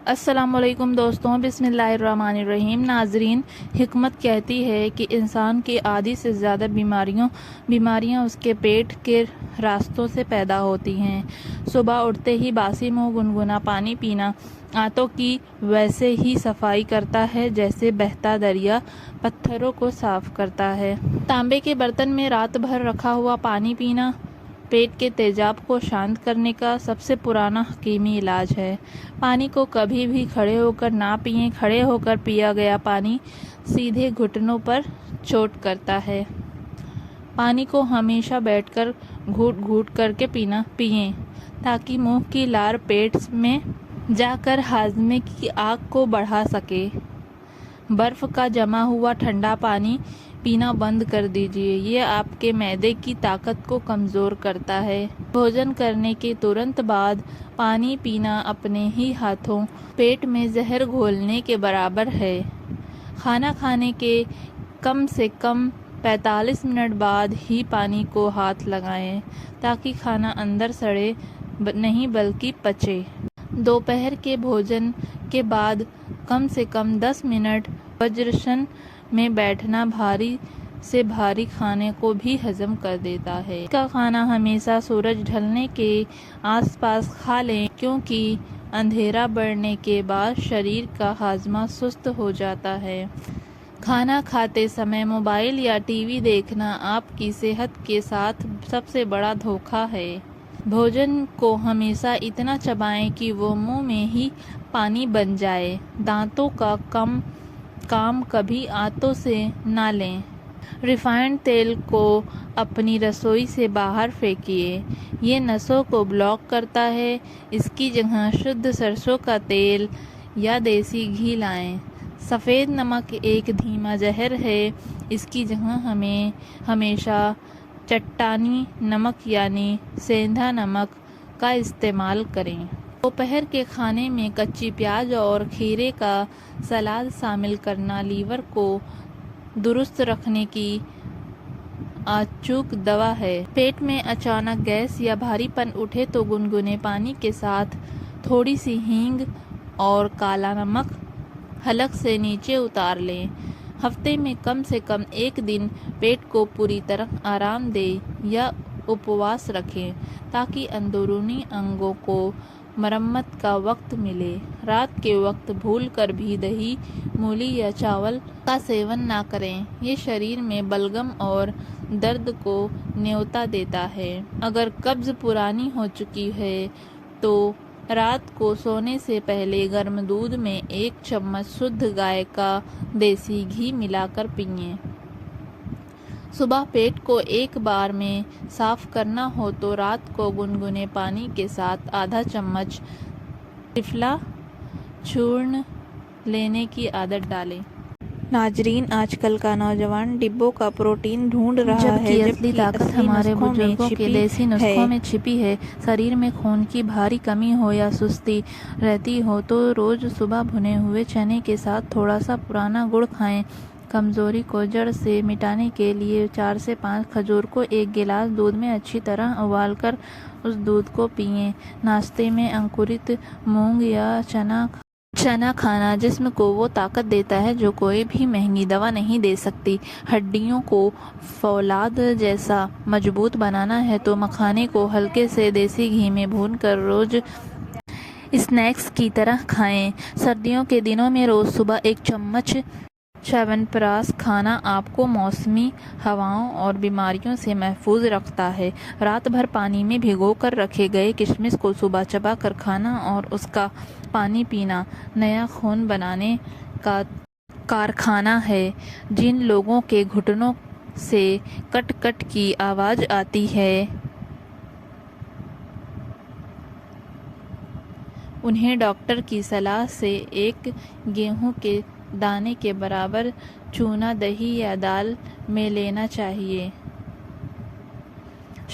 السلام علیکم دوستوں، بسم اللہ الرحمن الرحیم۔ ناظرین، حکمت کہتی ہے کہ انسان کی آدھی سے زیادہ بیماریاں اس کے پیٹ کے راستوں سے پیدا ہوتی ہیں۔ صبح اٹھتے ہی باسی منہ گنگنا پانی پینا آنتوں کی ویسے ہی صفائی کرتا ہے جیسے بہتا دریا پتھروں کو صاف کرتا ہے۔ تانبے کے برتن میں رات بھر رکھا ہوا پانی پینا پیٹ کے تیزاب کو شانت کرنے کا سب سے پرانا حکیمی علاج ہے۔ پانی کو کبھی بھی کھڑے ہو کر نہ پئیں۔ کھڑے ہو کر پیا گیا پانی سیدھے گھٹنوں پر چوٹ کرتا ہے۔ پانی کو ہمیشہ بیٹھ کر گھونٹ گھونٹ کر کے پئیں تاکہ منہ کی لار پیٹ میں جا کر ہاضمے کی آگ کو بڑھا سکے۔ برف کا جما ہوا ٹھنڈا پانی پینا بند کر دیجیے، یہ آپ کے معدے کی طاقت کو کمزور کرتا ہے۔ بھوجن کرنے کے ترنت بعد پانی پینا اپنے ہی ہاتھوں پیٹ میں زہر گھولنے کے برابر ہے۔ کھانا کھانے کے کم سے کم 45 منٹ بعد ہی پانی کو ہاتھ لگائیں تاکہ کھانا اندر سڑے نہیں بلکہ پچے۔ دوپہر کے بھوجن کے بعد کم سے کم 10 منٹ وجراسن میں بیٹھنا بھاری سے بھاری کھانے کو بھی ہضم کر دیتا ہے۔ اس کا کھانا ہمیشہ سورج ڈھلنے کے آس پاس کھا لیں کیونکہ اندھیرا بڑھنے کے بعد شریر کا ہاضمہ سست ہو جاتا ہے۔ کھانا کھاتے سمے موبائل یا ٹی وی دیکھنا آپ کی صحت کے ساتھ سب سے بڑا دھوکہ ہے۔ بھوجن کو ہمیشہ اتنا چبائیں کہ وہ منہ میں ہی پانی بن جائے۔ دانتوں کا کام کبھی آنتوں سے نہ لیں۔ ریفائنڈ تیل کو اپنی رسوئی سے باہر پھینکیے، یہ نسوں کو بلاک کرتا ہے۔ اس کی جگہ شدھ سرسوں کا تیل یا دیسی گھی لائیں۔ سفید نمک ایک دھیما زہر ہے، اس کی جگہ ہمیشہ چٹانی نمک یعنی سیندھا نمک کا استعمال کریں۔ دوپہر کے کھانے میں کچی پیاز اور کھیرے کا سلاد شامل کرنا لیور کو درست رکھنے کی اچوک دوا ہے۔ پیٹ میں اچانک گیس یا بھاری پن اٹھے تو گنگنے پانی کے ساتھ تھوڑی سی ہینگ اور کالا نمک حلق سے نیچے اتار لیں۔ ہفتے میں کم سے کم ایک دن پیٹ کو پوری طرح آرام دیں یا اپواس رکھیں تاکہ اندرونی انگوں کو مرمت کا وقت ملے۔ رات کے وقت بھول کر بھی دہی، مولی یا چاول کا سیون نہ کریں، یہ شریر میں بلغم اور درد کو نیوتا دیتا ہے۔ اگر قبض پرانی ہو چکی ہے تو رات کو سونے سے پہلے گرم دودھ میں 1 چمچ شدھ گائے کا دیسی گھی ملا کر پئیں۔ صبح پیٹ کو ایک بار میں صاف کرنا ہو تو رات کو گنگنے پانی کے ساتھ آدھا چمچ ترفلا چورن لینے کی عادت ڈالیں۔ ناظرین، آج کل کا نوجوان ڈبوں کا پروٹین ڈھونڈ رہا ہے جبکہ طاقت ہمارے بزرگوں کے دیسی نسخوں میں چھپی ہے۔ شریر میں خون کی بھاری کمی ہو یا سستی رہتی ہو تو روز صبح بھنے ہوئے چنے کے ساتھ تھوڑا سا پرانا گڑ کھائیں۔ کمزوری کو جڑ سے مٹانے کے لیے 4 سے 5 کھجور کو ایک گلاس دودھ میں اچھی طرح ابال کر اس دودھ کو پئیں۔ ناشتے میں انکرت مونگ یا چنا کھانا جسم کو وہ طاقت دیتا ہے جو کوئی بھی مہنگی دوا نہیں دے سکتی۔ ہڈیوں کو فولاد جیسا مضبوط بنانا ہے تو مکھانے کو ہلکے سے دیسی گھی میں بھون کر روز اسنیکس کی طرح کھائیں۔ سردیوں کے دنوں میں روز صبح 1 چمچ چیونپراش کھانا آپ کو موسمی ہواؤں اور بیماریوں سے محفوظ رکھتا ہے۔ رات بھر پانی میں بھگو کر رکھے گئے کشمش کو صبح چبا کر کھانا اور اس کا پانی پینا نیا خون بنانے کا کارخانہ ہے۔ جن لوگوں کے گھٹنوں سے کٹ کٹ کی آواز آتی ہے انہیں ڈاکٹر کی صلاح سے 1 گیہوں کے دانے کے برابر چونا دہی یا دال میں لینا چاہیے۔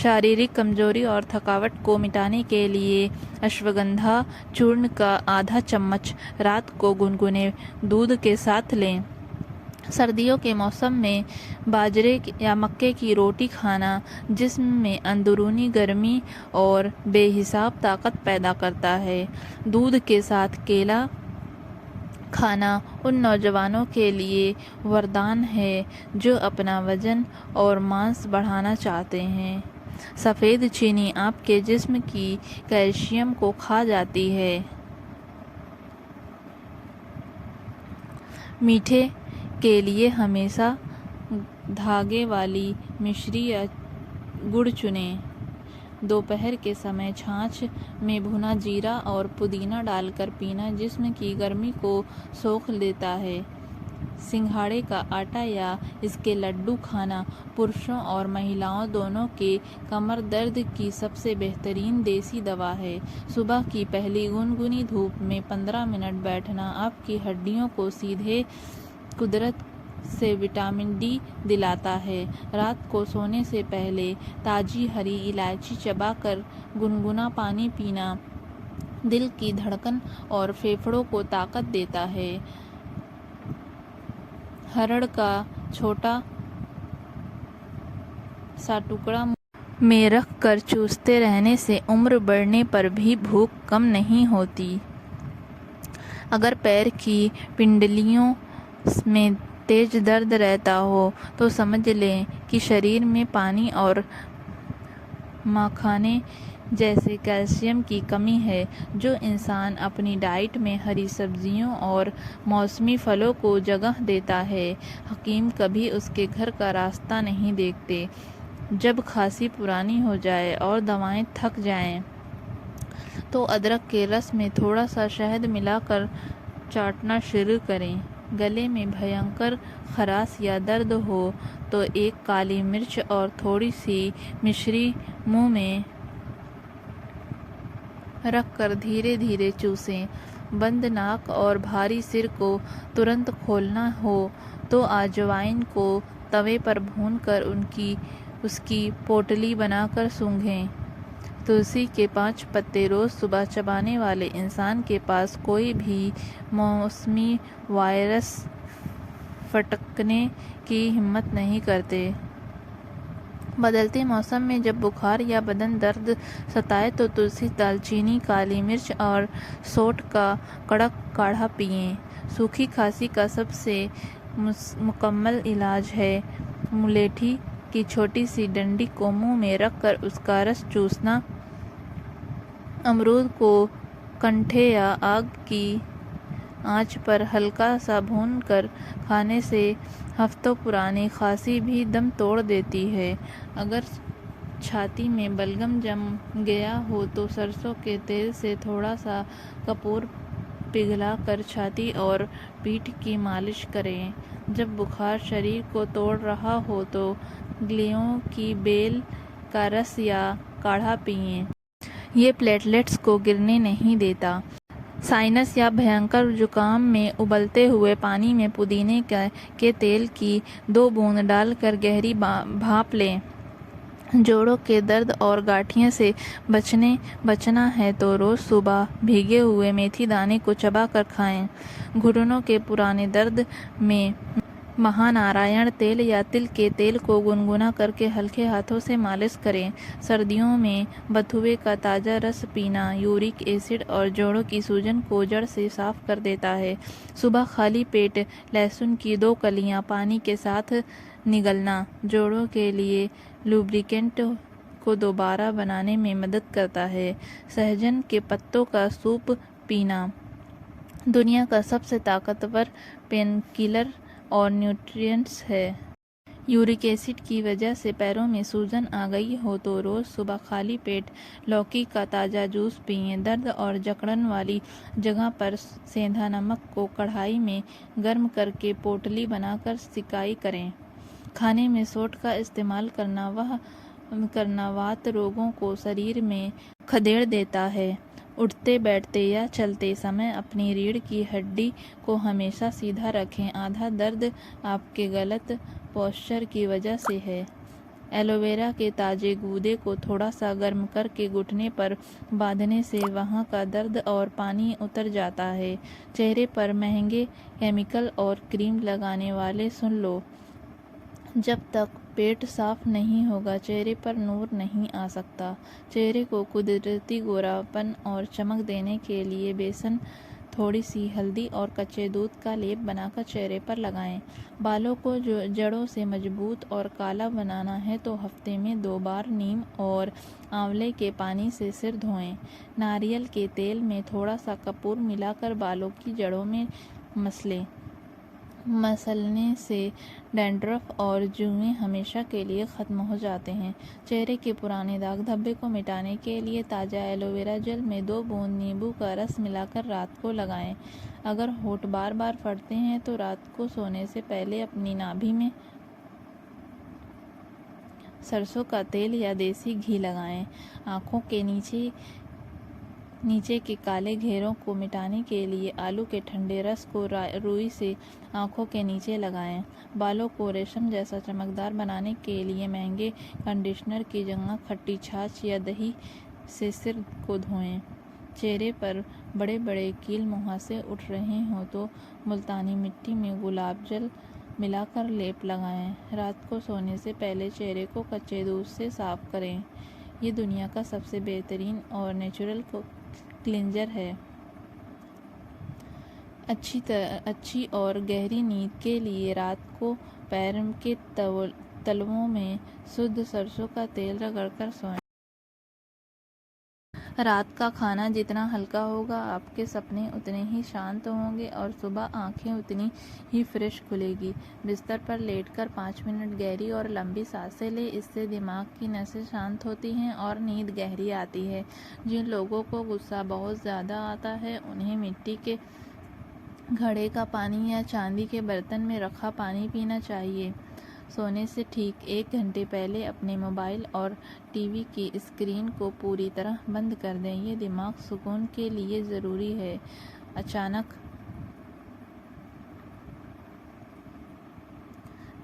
شاریرک کمزوری اور تھکاوٹ کو مٹانے کے لیے اشوگندھا چورن کا آدھا چمچ رات کو گنگنے دودھ کے ساتھ لیں۔ سردیوں کے موسم میں باجرے یا مکے کی روٹی کھانا جسم میں اندرونی گرمی اور بے حساب طاقت پیدا کرتا ہے۔ دودھ کے ساتھ کیلا کھانا ان نوجوانوں کے لیے وردان ہے جو اپنا وزن اور مانس بڑھانا چاہتے ہیں۔ سفید چینی آپ کے جسم کی کیلشیم کو کھا جاتی ہے۔ میٹھے کے لیے ہمیشہ دھاگے والی مشری یا گڑ چنیں۔ دوپہر کے سمے چھاچھ میں بھنا زیرہ اور پودینہ ڈال کر پینا جسم کی گرمی کو سوکھ لیتا ہے۔ سنگھاڑے کا آٹا یا اس کے لڈو کھانا پرشوں اور مہیلاؤں دونوں کے کمر درد کی سب سے بہترین دیسی دوا ہے۔ صبح کی پہلی گنگنی دھوپ میں 15 منٹ بیٹھنا آپ کی ہڈیوں کو سیدھے قدرت سے وٹامن ڈی دلاتا ہے۔ رات کو سونے سے پہلے تازی ہری الائچی چبا کر گنگنا پانی پینا دل کی دھڑکن اور پھیپھڑوں کو طاقت دیتا ہے۔ ہرڑ کا چھوٹا سا ٹکڑا منہ میں رکھ کر چوستے رہنے سے عمر بڑھنے پر بھی بھوک کم نہیں ہوتی۔ اگر پیر کی پنڈلیوں میں تیز درد رہتا ہو تو سمجھ لیں کہ شریر میں پانی اور مکھانے جیسے کیلشیم کی کمی ہے۔ جو انسان اپنی ڈائٹ میں ہری سبزیوں اور موسمی پھلوں کو جگہ دیتا ہے، حکیم کبھی اس کے گھر کا راستہ نہیں دیکھتے۔ جب کھانسی پرانی ہو جائے اور دوائیں تھک جائیں تو ادرک کے رس میں تھوڑا سا شہد ملا کر چاٹنا شروع کریں۔ گلے میں بھینکر خراش یا درد ہو تو ایک کالی مرچ اور تھوڑی سی مشری منہ میں رکھ کر دھیرے دھیرے چوسیں۔ بند ناک اور بھاری سر کو ترنت کھولنا ہو تو اجوائن کو توے پر بھون کر اس کی پوٹلی بنا کر سونگھیں۔ تلسی کے 5 پتے روز صبح چبانے والے انسان کے پاس کوئی بھی موسمی وائرس پھٹکنے کی ہمت نہیں کرتے۔ بدلتے موسم میں جب بخار یا بدن درد ستائے تو تلسی، دال چینی، کالی مرچ اور سونٹ کا کڑک کاڑھا پئیں۔ سوکھی کھانسی کا سب سے مکمل علاج ہے ملیٹھی کی چھوٹی سی ڈنڈی کو منہ میں رکھ کر اس کا رس چوسنا۔ امرود کو کنٹھے یا آگ کی آنچ پر ہلکا سا بھون کر کھانے سے ہفتوں پرانی کھانسی بھی دم توڑ دیتی ہے۔ اگر چھاتی میں بلغم جم گیا ہو تو سرسوں کے تیل سے تھوڑا سا کپور پگھلا کر چھاتی اور پیٹھ کی مالش کریں۔ جب بخار شریر کو توڑ رہا ہو تو گیلوں کی بیل کا رس یا کاڑھا پئیں۔ یہ پلیٹلیٹس کو گرنے نہیں دیتا۔ سائنس یا بھینکر زکام میں ابلتے ہوئے پانی میں پودینے کے تیل کی 2 بوند ڈال کر گہری بھاپ لیں۔ جوڑوں کے درد اور گٹھیا سے بچنا ہے تو روز صبح بھیگے ہوئے میتھی دانے کو چبا کر کھائیں۔ گھٹنوں کے پرانے درد میں مہا نارائن تیل یا تل کے تیل کو گنگنا کر کے ہلکے ہاتھوں سے مالش کریں۔ سردیوں میں بتھوے کا تازہ رس پینا یورک ایسڈ اور جوڑوں کی سوجن کو جڑ سے صاف کر دیتا ہے۔ صبح خالی پیٹ لہسن کی 2 کلیاں پانی کے ساتھ نگلنا جوڑوں کے لیے لوبریکینٹ کو دوبارہ بنانے میں مدد کرتا ہے۔ سہجن کے پتوں کا سوپ پینا دنیا کا سب سے طاقتور پین کلر اور نیوٹرینٹس ہے۔ یورک ایسڈ کی وجہ سے پیروں میں سوجن آ گئی ہو تو روز صبح خالی پیٹ لوکی کا تازہ جوس پئیں۔ درد اور جکڑن والی جگہ پر سیندھا نمک کو کڑھائی میں گرم کر کے پوٹلی بنا کر سیکائی کریں۔ کھانے میں سونٹ کا استعمال کرنا وات روگوں کو شریر میں کھدیڑ دیتا ہے۔ اٹھتے بیٹھتے یا چلتے سمے اپنی ریڑھ کی ہڈی کو ہمیشہ سیدھا رکھیں۔ آدھا درد آپ کے غلط پوسچر کی وجہ سے ہے۔ ایلو ویرا کے تازے گودے کو تھوڑا سا گرم کر کے گھٹنے پر باندھنے سے وہاں کا درد اور پانی اتر جاتا ہے۔ چہرے پر مہنگے کیمیکل اور کریم لگانے والے سن لو، جب تک پیٹ صاف نہیں ہوگا چہرے پر نور نہیں آ سکتا۔ چہرے کو قدرتی گوراپن اور چمک دینے کے لیے بیسن تھوڑی سی ہلدی اور کچے دودھ کا لیپ بنا کر چہرے پر لگائیں۔ بالوں کو جڑوں سے مضبوط اور کالا بنانا ہے تو ہفتے میں 2 بار نیم اور آنولے کے پانی سے سر دھوئیں۔ ناریل کے تیل میں تھوڑا سا کپور ملا کر بالوں کی جڑوں میں مسلیں۔ مسلنے سے ڈینڈرف اور جوئیں ہمیشہ کے لیے ختم ہو جاتے ہیں۔ چہرے کے پرانے داغ دھبے کو مٹانے کے لیے تازہ ایلو ویرا جیل میں 2 بوند نیمبو کا رس ملا کر رات کو لگائیں۔ اگر ہونٹ بار بار پھٹتے ہیں تو رات کو سونے سے پہلے اپنی نابھی میں سرسوں کا تیل یا دیسی گھی لگائیں۔ آنکھوں کے نیچے کے کالے گھیروں کو مٹانے کے لیے آلو کے ٹھنڈے رس کو روئی سے آنکھوں کے نیچے لگائیں۔ بالوں کو ریشم جیسا چمکدار بنانے کے لیے مہنگے کنڈیشنر کی جگہ کھٹی چھاچھ یا دہی سے سر کو دھوئیں۔ چہرے پر بڑے بڑے کیل مہاسے اٹھ رہے ہوں تو ملتانی مٹی میں گلاب جل ملا کر لیپ لگائیں۔ رات کو سونے سے پہلے چہرے کو کچے دودھ سے صاف کریں۔ یہ دنیا کا سب سے بہترین اور نیچرل کلینزر ہے۔ اچھی اور گہری نیند کے لیے رات کو پیر کے تلوؤں میں شدھ سرسوں کا تیل رگڑ کر سوئیں۔ رات کا کھانا جتنا ہلکا ہوگا آپ کے سپنے اتنے ہی شانت ہوں گے اور صبح آنکھیں اتنی ہی فریش کھلے گی۔ بستر پر لیٹ کر 5 منٹ گہری اور لمبی سانسیں لیں، اس سے دماغ کی نسیں شانت ہوتی ہیں اور نیند گہری آتی ہے۔ جن لوگوں کو غصہ بہت زیادہ آتا ہے انہیں مٹی کے گھڑے کا پانی یا چاندی کے برتن میں رکھا پانی پینا چاہیے۔ سونے سے ٹھیک 1 گھنٹے پہلے اپنے موبائل اور ٹی وی کی اسکرین کو پوری طرح بند کر دیں، یہ دماغ سکون کے لیے ضروری ہے۔ اچانک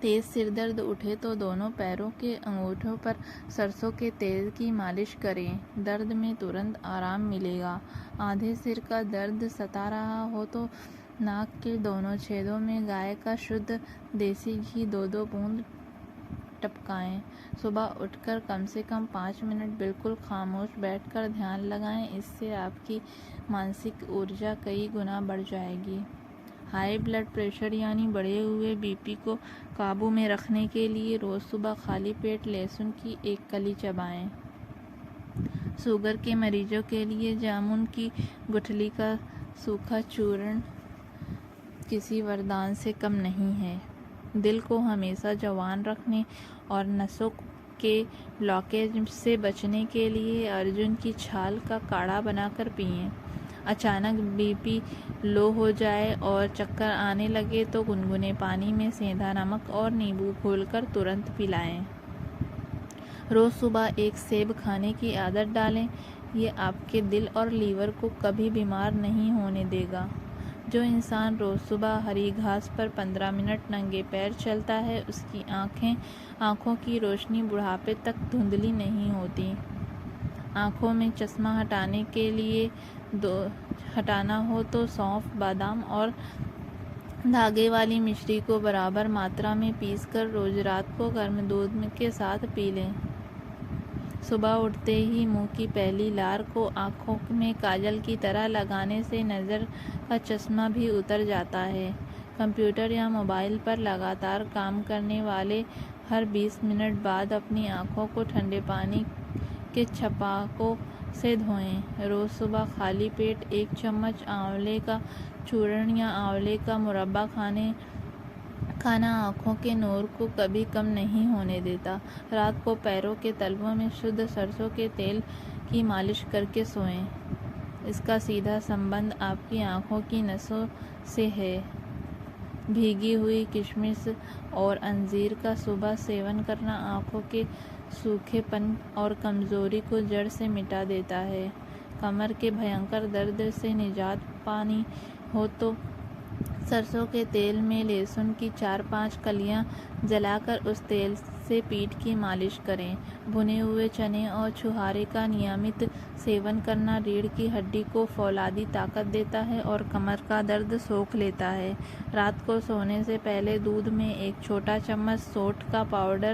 تیز سر درد اٹھے تو دونوں پیروں کے انگوٹھوں پر سرسوں کے تیل کی مالش کریں، درد میں ترنت آرام ملے گا۔ آدھے سر کا درد ستا رہا ہو تو ناک کے دونوں چھیدوں میں گائے کا شدھ دیسی گھی 2 بوند ٹپکائیں۔ صبح اٹھ کر کم سے کم 5 منٹ بالکل خاموش بیٹھ کر دھیان لگائیں، اس سے آپ کی مانسک ارجا کئی گنا بڑھ جائے گی۔ ہائی بلڈ پریشر یعنی بڑھے ہوئے بی پی کو قابو میں رکھنے کے لیے روز صبح خالی پیٹ لہسن کی 1 کلی چبائیں۔ شوگر کے مریضوں کے لیے جامن کی گٹھلی کا سوکھا چورن کسی وردان سے کم نہیں ہے۔ دل کو ہمیشہ جوان رکھنے اور نسوں کے بلاکیج سے بچنے کے لیے ارجن کی چھال کا کاڑھا بنا کر پئیں۔ اچانک بی پی لو ہو جائے اور چکر آنے لگے تو گنگنے پانی میں سیندھا نمک اور نیمبو گھول کر ترنت پلائیں۔ روز صبح 1 سیب کھانے کی عادت ڈالیں، یہ آپ کے دل اور لیور کو کبھی بیمار نہیں ہونے دے گا۔ جو انسان روز صبح ہری گھاس پر 15 منٹ ننگے پیر چلتا ہے اس کی آنکھوں کی روشنی بڑھاپے تک دھندلی نہیں ہوتی۔ آنکھوں میں چشمہ ہٹانا ہو تو سونف، بادام اور دھاگے والی مشری کو برابر ماترا میں پیس کر روز رات کو گرم دودھ کے ساتھ پی لیں۔ صبح اٹھتے ہی منہ کی پہلی لار کو آنکھوں میں کاجل کی طرح لگانے سے نظر کا چشمہ بھی اتر جاتا ہے۔ کمپیوٹر یا موبائل پر لگاتار کام کرنے والے ہر 20 منٹ بعد اپنی آنکھوں کو ٹھنڈے پانی کے چھپاکوں سے دھوئیں۔ روز صبح خالی پیٹ 1 چمچ آنولے کا چورن یا آنولے کا مربع کھانا آنکھوں کے نور کو کبھی کم نہیں ہونے دیتا۔ رات کو پیروں کے تلوؤں میں شدھ سرسوں کے تیل کی مالش کر کے سوئیں، اس کا سیدھا سمبند آپ کی آنکھوں کی نسوں سے ہے۔ بھیگی ہوئی کشمش اور انجیر کا صبح سیون کرنا آنکھوں کے سوکھے پن اور کمزوری کو جڑ سے مٹا دیتا ہے۔ کمر کے بھینکر درد سے نجات پانی ہو تو سرسوں کے تیل میں لہسن کی 4-5 کلیاں جلا کر اس تیل سے پیٹھ کی مالش کریں۔ بھنے ہوئے چنے اور چھہارے کا نیامت سیون کرنا ریڑھ کی ہڈی کو فولادی طاقت دیتا ہے اور کمر کا درد سوکھ لیتا ہے۔ رات کو سونے سے پہلے دودھ میں 1 چھوٹا چمچ سونٹھ کا پاؤڈر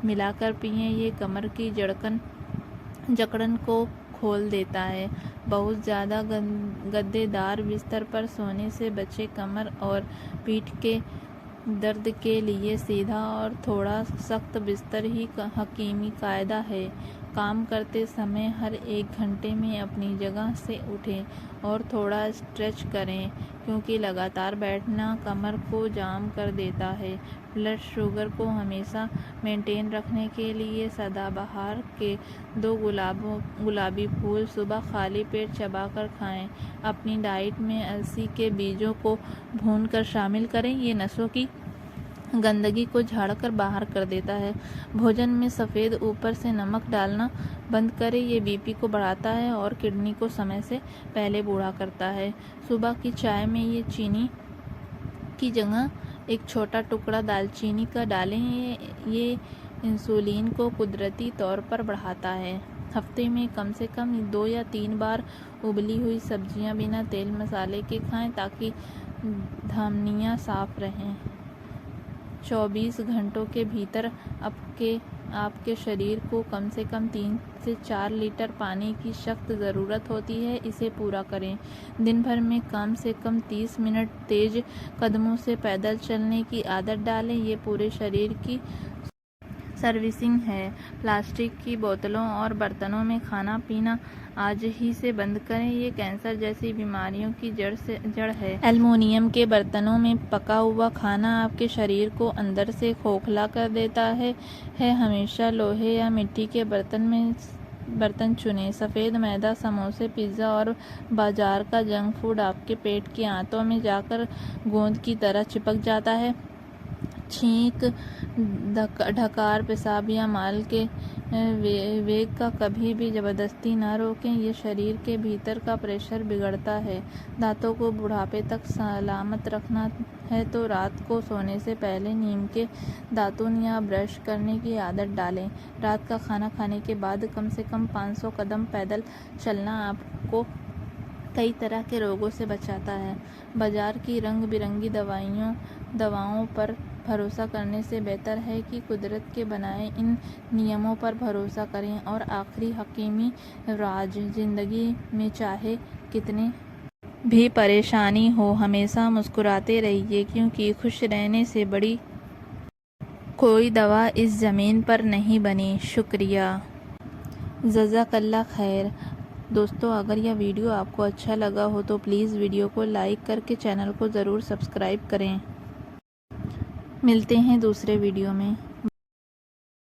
ملا کر پئیں، یہ کمر کی جکڑن کو کھول دیتا ہے۔ بہت زیادہ گدے دار بستر پر سونے سے بچیں۔ کمر اور پیٹھ کے درد کے لیے سیدھا اور تھوڑا سخت بستر ہی حکیمی قاعدہ ہے۔ کام کرتے سمے ہر 1 گھنٹے میں اپنی جگہ سے اٹھیں اور تھوڑا اسٹریچ کریں، کیونکہ لگاتار بیٹھنا کمر کو جام کر دیتا ہے۔ بلڈ شوگر کو ہمیشہ مینٹین رکھنے کے لیے سدا بہار کے 2 گلابی پھول صبح خالی پیٹ چبا کر کھائیں۔ اپنی ڈائٹ میں السی کے بیجوں کو بھون کر شامل کریں، یہ نسوں کی گندگی کو جھاڑ کر باہر کر دیتا ہے۔ بھوجن میں سفید اوپر سے نمک ڈالنا بند کریں، یہ بی پی کو بڑھاتا ہے اور کڈنی کو سمے سے پہلے بوڑھا کرتا ہے۔ صبح کی چائے میں یہ چینی کی جگہ ایک چھوٹا ٹکڑا دال چینی کا ڈالیں، یہ انسولین کو قدرتی طور پر بڑھاتا ہے۔ ہفتے میں کم سے کم 2 یا 3 بار ابلی ہوئی سبزیاں بنا تیل مسالے کے کھائیں تاکہ دھمنیاں صاف رہیں۔ 24 گھنٹوں کے بھیتر آپ کے شریر کو کم سے کم 3 سے 4 لیٹر پانی کی سخت ضرورت ہوتی ہے، اسے پورا کریں۔ دن بھر میں کم سے کم 30 منٹ تیز قدموں سے پیدل چلنے کی عادت ڈالیں، یہ پورے شریر کی سروسنگ ہے۔ پلاسٹک کی بوتلوں اور برتنوں میں کھانا پینا آج ہی سے بند کریں، یہ کینسر جیسی بیماریوں کی جڑ ہے۔ ایلومینیم کے برتنوں میں پکا ہوا کھانا آپ کے شریر کو اندر سے کھوکھلا کر دیتا ہے۔ ہمیشہ لوہے یا مٹی کے برتن چنیں۔ سفید میدہ، سموسے، پیزا اور بازار کا جنک فوڈ آپ کے پیٹ کی آنتوں میں جا کر گوند کی طرح چپک جاتا ہے۔ چھینک، ڈھکار، پیشاب یا مال کے ویگ کا کبھی بھی زبردستی نہ روکیں، یہ شریر کے بھیتر کا پریشر بگاڑتا ہے۔ دانتوں کو بڑھاپے تک سلامت رکھنا ہے تو رات کو سونے سے پہلے نیم کے داتن یا برش کرنے کی عادت ڈالیں۔ رات کا کھانا کھانے کے بعد کم سے کم 500 قدم پیدل چلنا آپ کو کئی طرح کے روگوں سے بچاتا ہے۔ بازار کی رنگ برنگی دواؤں پر بھروسہ کرنے سے بہتر ہے کہ قدرت کے بنائے ان نیاموں پر بھروسہ کریں۔ اور آخری حکیمی راز، زندگی میں چاہے کتنی بھی پریشانی ہو، ہمیشہ مسکراتے رہیے، کیونکہ خوش رہنے سے بڑی کوئی دوا اس زمین پر نہیں بنی۔ شکریہ۔ جزاک اللہ خیر۔ دوستو، اگر یہ ویڈیو آپ کو اچھا لگا ہو تو پلیز ویڈیو کو لائک کر کے چینل کو ضرور سبسکرائب کریں۔ ملتے ہیں دوسرے ویڈیو میں۔